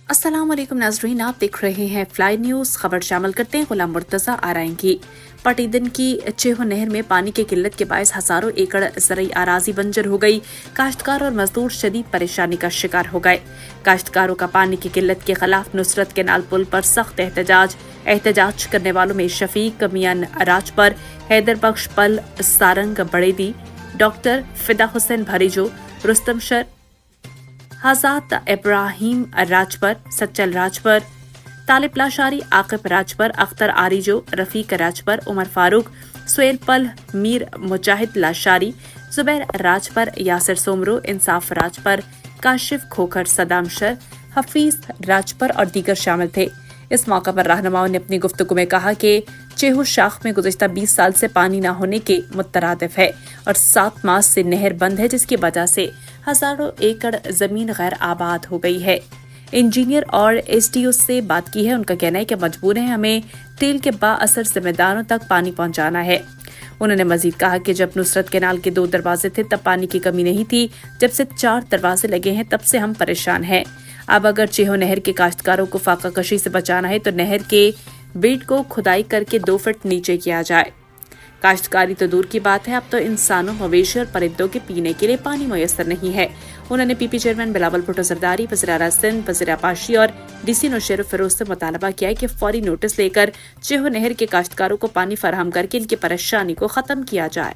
अस्सलाम वालेकुम नाज़रीन, आप देख रहे हैं फ्लाई न्यूज़। खबर शामिल करते हैं गुलाम मुर्तज़ा आरआईन की। पटीदन की चेहो नहर में पानी की किल्लत के बायस हजारों एकड़ ज़रई आराजी बंजर हो गई। काश्तकार और मजदूर शदीद परेशानी का शिकार हो गए। काश्तकारों का पानी की किल्लत के खिलाफ नुसरत केनाल पुल पर सख्त एहतजाज करने वालों में शफीक मियां राजपर, हैदर बख्श पल सारंग बड़ेदी, डॉक्टर फिदा हुसैन भरीजो, रुस्तम शर, हजात इब्राहिम राजपर, सच्चल राजपर, तालिब लाशारी, आकिब राजपर, अख्तर आरिजो, रफीक राजपर, उमर फारूक, सुहेल पल, मीर मुजाहिद लाशारी, जुबैर राजपर, यासिर सोमरो, इंसाफ राजपर, काशिफ खोखर, सदाम शर, हफीज राजपर और दीगर शामिल थे। इस मौका पर रहनुमाओं ने अपनी गुफ्तगू में कहा कि चेहू शाख में गुज़िश्ता 20 साल से पानी न होने के मुतरादिफ है और 7 माह से नहर बंद है, जिसकी वजह से हजारों एकड़ जमीन गैर आबाद हो गई है। इंजीनियर और एसडीओ से बात की है, उनका कहना है कि मजबूर हैं, हमें तेल के बाअसर जिम्मेदारों तक पानी पहुंचाना है। उन्होंने मजीद कहा कि जब नुसरत केनाल के 2 दरवाजे थे तब पानी की कमी नहीं थी, जब से 4 दरवाजे लगे हैं तब से हम परेशान हैं। अब अगर चेहो नहर के काश्तकारों को फाका कशी से बचाना है तो नहर के बेड को खुदाई करके 2 फुट नीचे किया जाए। काश्तकारी तो दूर की बात है, अब तो इंसानों, मवेशी और परिंदों के पीने के लिए पानी मुयस्सर नहीं है। उन्होंने पीपी चेयरमैन बिलावल भुट्टो जरदारी, वज़ीर आला सिंध, वज़ीर आबाशी और डीसी नौशेर फिरोज से मुतालबा किया है कि फौरी नोटिस लेकर चेहो नहर के काश्तकारों को पानी फराहम करके इनकी परेशानी को खत्म किया जाए।